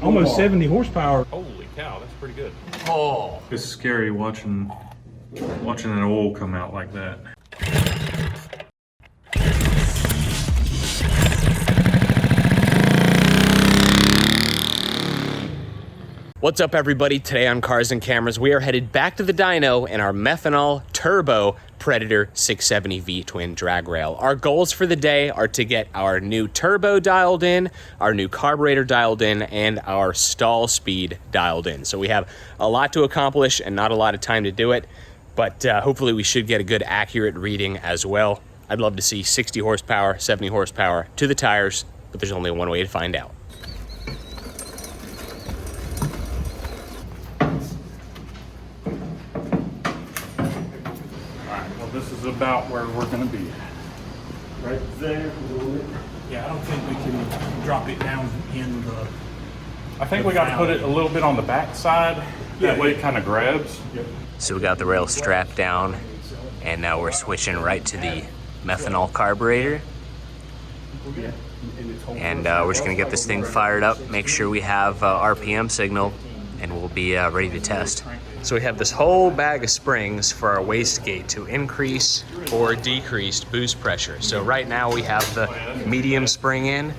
almost 70 horsepower. Holy cow, that's pretty good. Oh, It's scary watching an oil come out like that. what's up everybody? Today on Cars and Cameras, we are headed back to the dyno in our methanol turbo Predator 670V twin drag rail. Our goals for the day are to get our new turbo dialed in, our new carburetor dialed in, and our stall speed dialed in. So we have a lot to accomplish and not a lot of time to do it, but hopefully we should get a good accurate reading as well. I'd love to see 60 horsepower, 70 horsepower to the tires, but there's only one way to find out. This is about where we're going to be. Right there. Yeah, I don't think we can drop it down in the... I think we got to put it a little bit on the back side. That way it kind of grabs. Yep. So we got the rail strapped down, and now we're switching right to the methanol carburetor. And we're just gonna get this thing fired up, make sure we have RPM signal, and we'll be ready to test. So we have this whole bag of springs for our wastegate to increase or decrease boost pressure. So right now we have the medium spring in.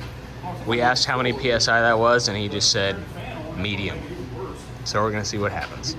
We asked how many PSI that was, and he just said medium. So we're gonna see what happens.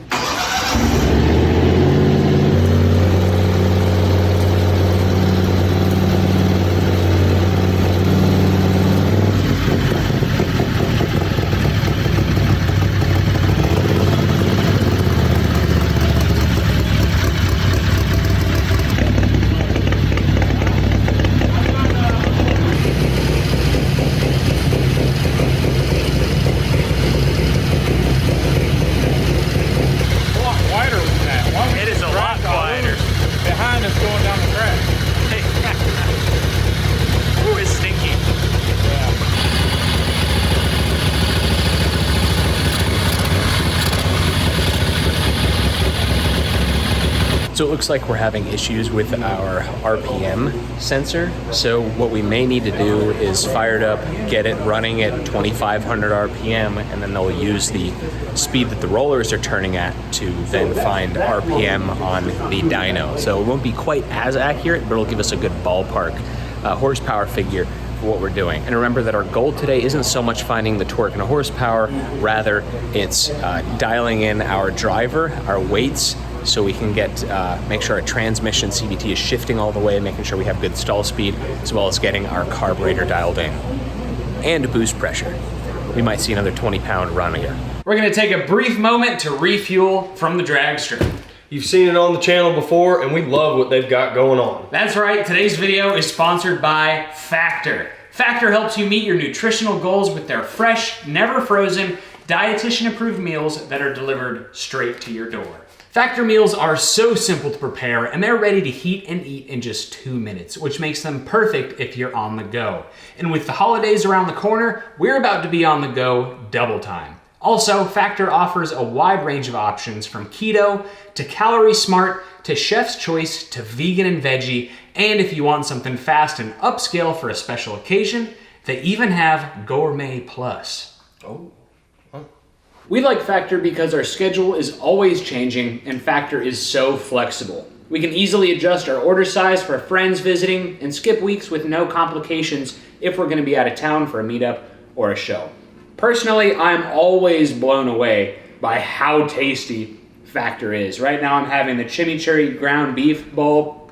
So it looks like we're having issues with our RPM sensor. So what we may need to do is fire it up, get it running at 2,500 RPM, and then they'll use the speed that the rollers are turning at to then find RPM on the dyno. So it won't be quite as accurate, but it'll give us a good ballpark horsepower figure for what we're doing. And remember that our goal today isn't so much finding the torque and horsepower, rather it's dialing in our driver, our weights, so we can get make sure our transmission CVT is shifting all the way, making sure we have good stall speed, as well as getting our carburetor dialed in. And boost pressure. We might see another 20-pound run here. We're gonna take a brief moment to refuel from the dragster. You've seen it on the channel before, and we love what they've got going on. That's right, today's video is sponsored by Factor. Factor helps you meet your nutritional goals with their fresh, never frozen, dietitian-approved meals that are delivered straight to your door. Factor meals are so simple to prepare, and they're ready to heat and eat in just 2 minutes, which makes them perfect if you're on the go. And with the holidays around the corner, we're about to be on the go double time. Also, Factor offers a wide range of options from keto to calorie smart to chef's choice to vegan and veggie, and if you want something fast and upscale for a special occasion, they even have Gourmet Plus. Oh. We like Factor because our schedule is always changing and Factor is so flexible. We can easily adjust our order size for friends visiting and skip weeks with no complications if we're gonna be out of town for a meetup or a show. Personally, I'm always blown away by how tasty Factor is. Right now I'm having the chimichurri ground beef bowl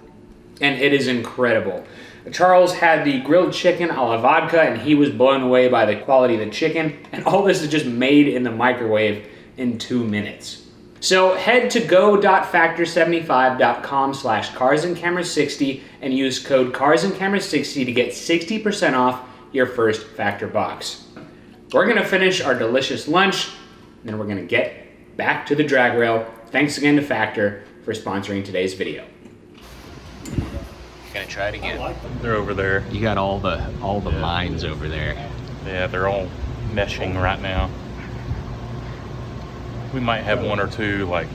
and it is incredible. Charles had the grilled chicken a la vodka and he was blown away by the quality of the chicken, and all this is just made in the microwave in 2 minutes. So head to go.factor75.com/carsandcameras60 and use code carsandcameras60 to get 60% off your first Factor box. We're gonna finish our delicious lunch, and then we're gonna get back to the drag rail. Thanks again to Factor for sponsoring today's video. Gonna try it again. They're over there. You got all the lines over there. Yeah, they're all meshing right now. We might have one or two, like,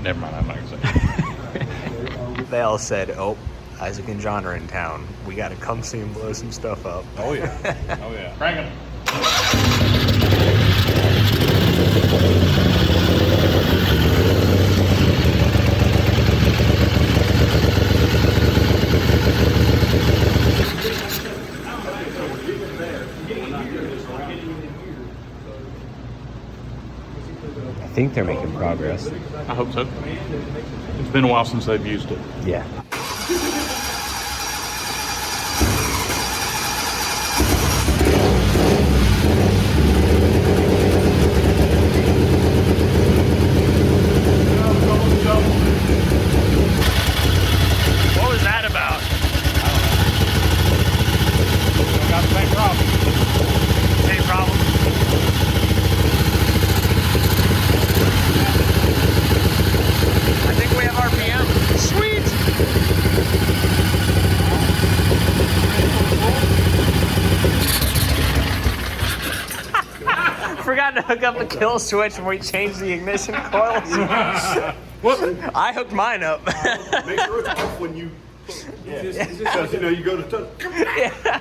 never mind, I'm not gonna say. They all said, oh, Isaac and John are in town. We gotta come see and blow some stuff up. Oh yeah, oh yeah. Crank 'em. I think they're making progress. I hope so. It's been a while since they've used it. Yeah. What was that about? Got the same problem. Same problem. I think we have RPM. Sweet! Forgot to hook up the kill switch when we changed the ignition coils. I hooked mine up. Make sure it's off when you. Because you know you go to touch. Yeah.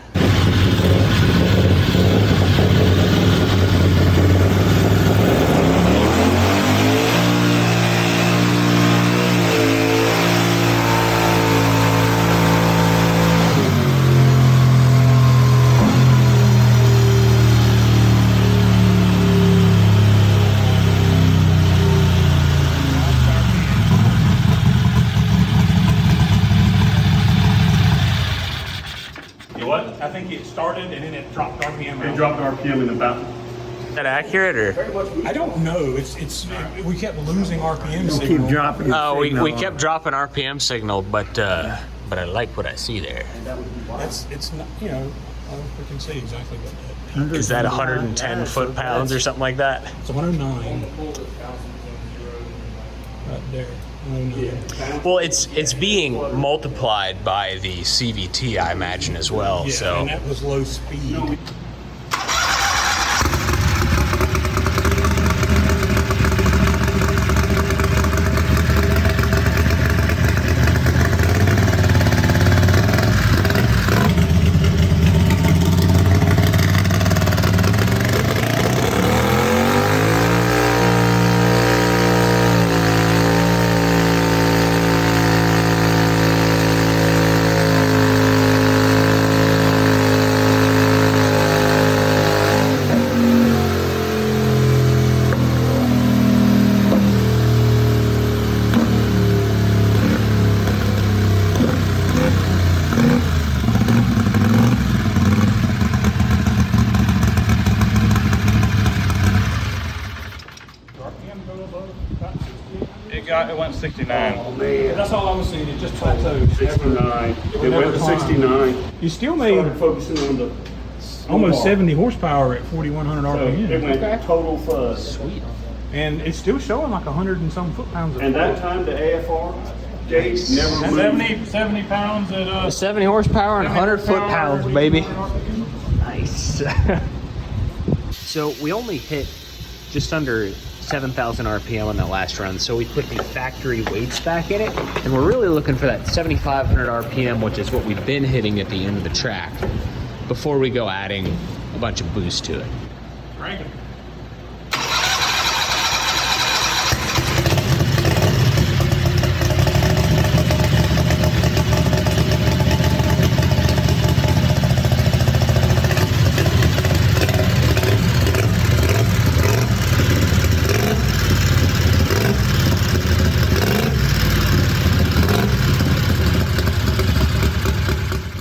What? I think it started and then it dropped RPM. It dropped RPM in about. Is that accurate or? I don't know. We kept losing RPM signal. Keep dropping. Oh, we kept dropping RPM signal, but I like what I see there. It's not, you know, we can see exactly what that Is that 110 foot-pounds or something like that? It's 109. Right there. 109. Well, it's being multiplied by the CVT, I imagine, as well. Yeah, So and that was low speed. It went 69. That's all I was seeing. It just plateaued. 69. It went to 69. You still made Focusing on the almost 70 horsepower at 4,100 RPM. It went total fuzz. sweet. And it's still showing like 100 and some foot-pounds of And that torque. time the AFR gauge never moved. 70 pounds at 70 horsepower and 100 foot-pounds, baby. Nice. So we only hit just under 7,000 RPM on that last run, so we put the factory weights back in it, and we're really looking for that 7,500 RPM, which is what we've been hitting at the end of the track, before we go adding a bunch of boost to it. cranking.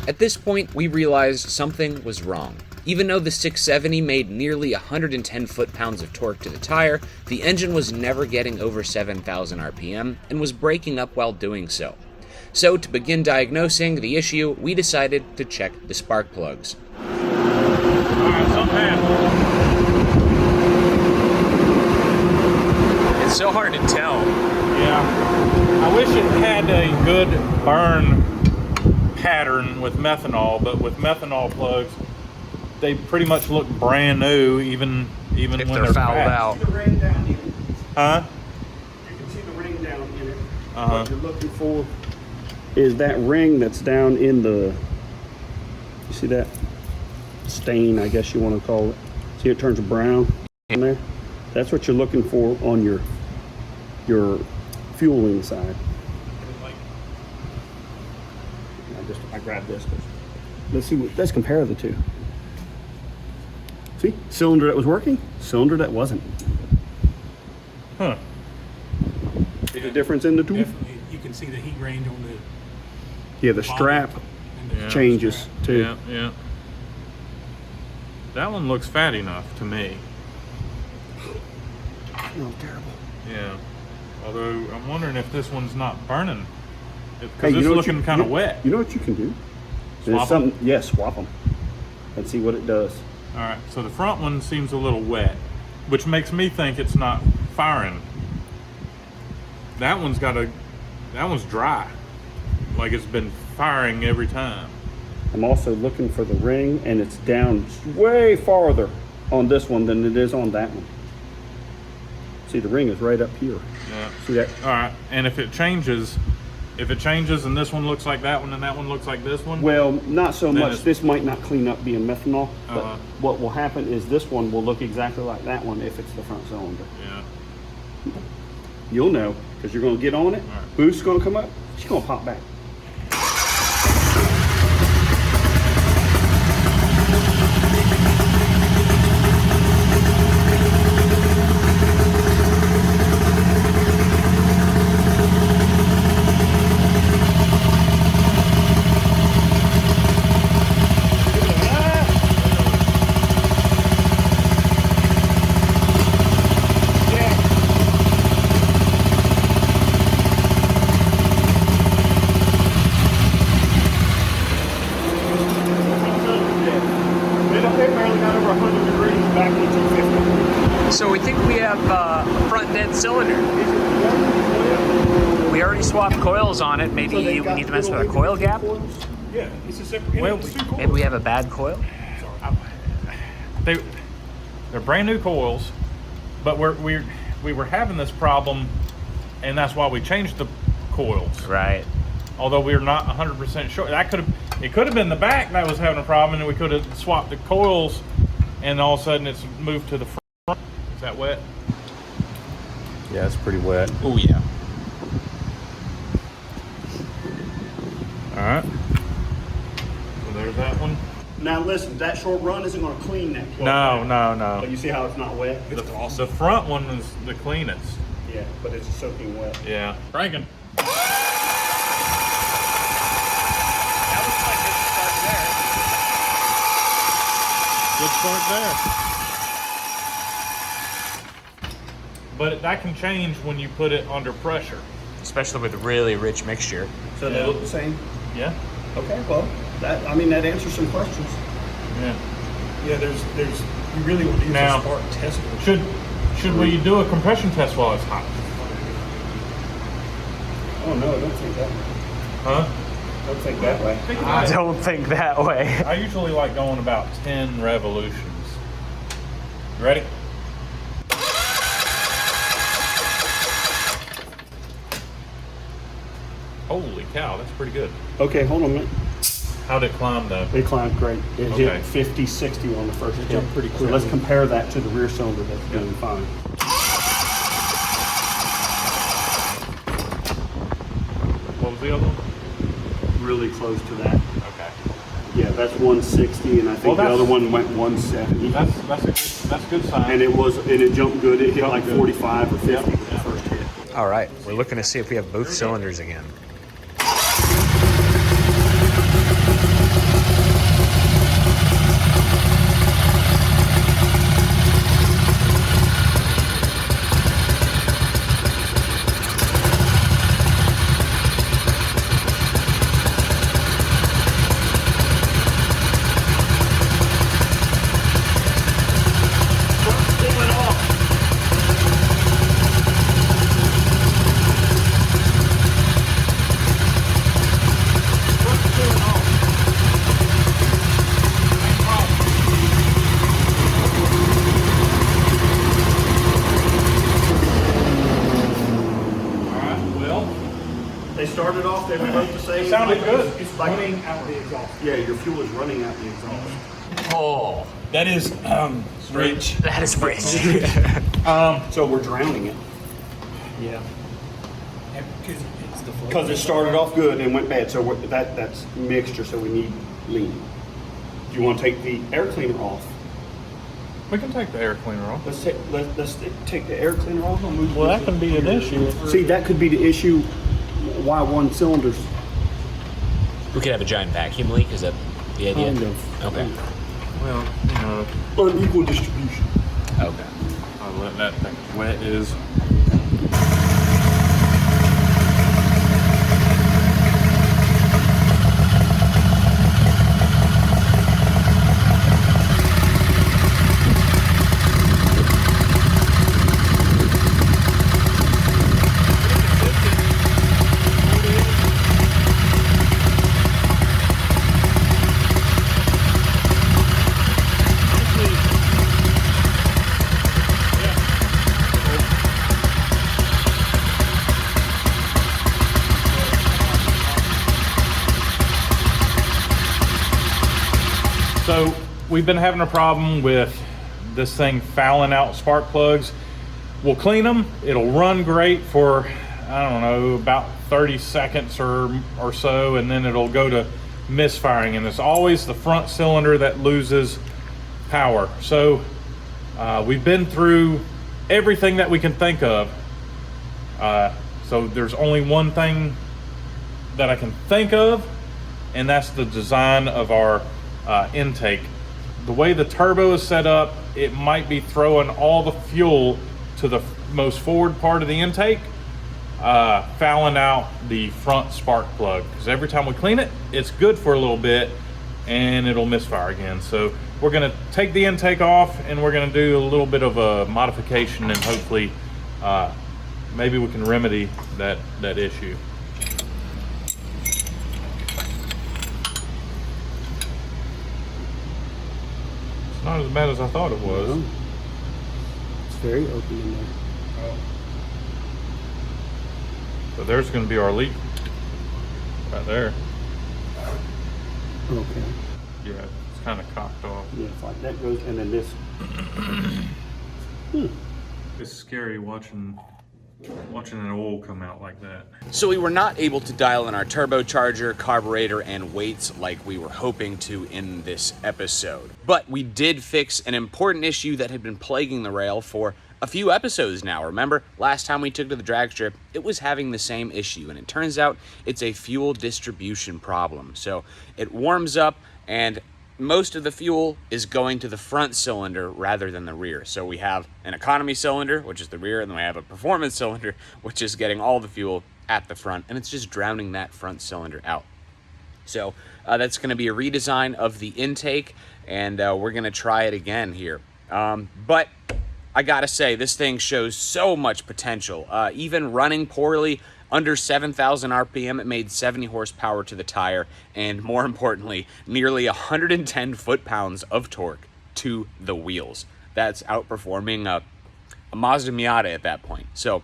At this point, we realized something was wrong. Even though the 670 made nearly 110 foot-pounds of torque to the tire, the engine was never getting over 7,000 RPM and was breaking up while doing so. So to begin diagnosing the issue, we decided to check the spark plugs. Alright, something happened. It's so hard to tell. Yeah. I wish it had a good burn pattern with methanol, but with methanol plugs, they pretty much look brand new, even If when they're fouled fast. out. The ring down in it. Huh? You can see the ring down in it. Uh-huh. What you're looking for is that ring that's down in the, you see that stain, I guess you want to call it. See, it turns brown in there. That's what you're looking for on your fueling side. I grabbed this. Let's compare the two. See, cylinder that was working, cylinder that wasn't. Huh. See the difference in the two? Definitely, you can see the heat range on the Yeah, the strap and the changes strap. too. Yeah, yeah. That one looks fat enough to me. Oh, terrible. Yeah. Although I'm wondering if this one's not burning. Hey, Because it's looking kind of wet. You know what you can do? Swap 'em? Yeah, swap them and see what it does. All right, so the front one seems a little wet, which makes me think it's not firing. That one's dry. Like it's been firing every time. I'm also looking for the ring, and it's down way farther on this one than it is on that one. See, the ring is right up here. Yeah. See that? All right, and if it changes and this one looks like that one and that one looks like this one, Well, not so Then much. it's- This might not clean up being methanol, but Uh-huh. what will happen is this one will look exactly like that one if it's the front cylinder. yeah. You'll know, because you're going to get on it. All right. Boost's going to come up. She's going to pop back. So we think we have a front dead cylinder. We already swapped coils on it. Maybe we need to mess with a coil gap. Yeah, it's a separate. Well, it's two Maybe we have a bad coil. They're brand new coils, but we were having this problem, and that's why we changed the coils. Right. Although we're not 100% sure. It could have been the back that was having a problem, and we could have swapped the coils, and all of a sudden it's moved to the front. Is that wet? Yeah, it's pretty wet. Oh yeah. All right. So there's that one. Now listen, that short run isn't going to clean that. No. But you see how it's not wet? The front one is the cleanest. Yeah, but it's soaking wet. Yeah. Cranking. Good start there. But that can change when you put it under pressure. Especially with really rich mixture. So they look the same? Yeah. Okay, well, that answers some questions. Yeah. Yeah, there's. You really want to use Now, a spark test. Should we do a compression test while it's hot? Oh no, don't think that way. Huh? Don't think that way. I don't think that way. I usually like going about 10 revolutions. You ready? Holy cow, that's pretty good. Okay, hold on a minute. How'd it climb though? It climbed great. It Okay. hit 50, 60 on the first hit. jumped pretty So quick. let's compare that to the rear cylinder that's doing fine. What was the other one? Really close to that. Okay. Yeah, that's 160, and I think Well, the other that's- one went 170. That's a good sign. And it jumped good. It hit Jumped like good. 45 or 50 Yep, with the yep. first hit. All right, we're looking to see if we have both cylinders again. They started off, they were both the same. It sounded good. It's running out the exhaust. Yeah, your fuel is running out the exhaust. Oh, That is rich. That is rich. So we're drowning it. Yeah. Because it started off good and went bad, so that's mixture, so we need lean. Do you want to take the air cleaner off? We can take the air cleaner off. Let's take the air cleaner off. Well, that can be an issue. See, that could be the issue why one cylinder's We could have a giant vacuum leak. Is that the idea? kind of Okay. Well, you know, unequal distribution. Okay. I'll let that thing as wet is. So we've been having a problem with this thing fouling out spark plugs. We'll clean them. It'll run great for, I don't know, about 30 seconds or so, and then it'll go to misfiring. And it's always the front cylinder that loses power. So we've been through everything that we can think of. So there's only one thing that I can think of, and that's the design of our intake. The way the turbo is set up, it might be throwing all the fuel to the most forward part of the intake, fouling out the front spark plug. Because every time we clean it, it's good for a little bit and it'll misfire again. So we're gonna take the intake off and we're gonna do a little bit of a modification, and hopefully maybe we can remedy that issue. Not as bad as I thought it was. It's very open in there. So there's going to be our leak right there. Okay. Yeah, it's kind of cocked off. Yeah, it's like that goes, and then this. It's scary watching an oil come out like that. So we were not able to dial in our turbocharger, carburetor, and weights like we were hoping to in this episode. But we did fix an important issue that had been plaguing the rail for a few episodes now. Remember, last time we took to the drag strip, it was having the same issue, and it turns out it's a fuel distribution problem. So it warms up, and most of the fuel is going to the front cylinder rather than the rear. So we have an economy cylinder, which is the rear, and then we have a performance cylinder, which is getting all the fuel at the front, and it's just drowning that front cylinder out. So that's going to be a redesign of the intake, and we're going to try it again here. But I gotta say, this thing shows so much potential. Even running poorly, under 7,000 RPM, it made 70 horsepower to the tire, and more importantly, nearly 110 foot-pounds of torque to the wheels. That's outperforming a Mazda Miata at that point. So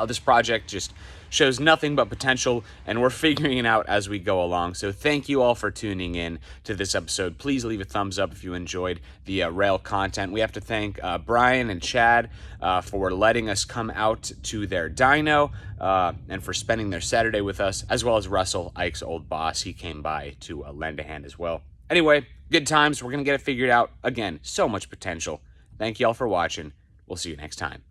this project just shows nothing but potential, and we're figuring it out as we go along. So thank you all for tuning in to this episode. Please leave a thumbs up if you enjoyed the rail content. We have to thank Brian and Chad for letting us come out to their dyno and for spending their Saturday with us, as well as Russell, Ike's old boss. He came by to lend a hand as well. Anyway, good times. We're going to get it figured out. Again, so much potential. Thank you all for watching. We'll see you next time.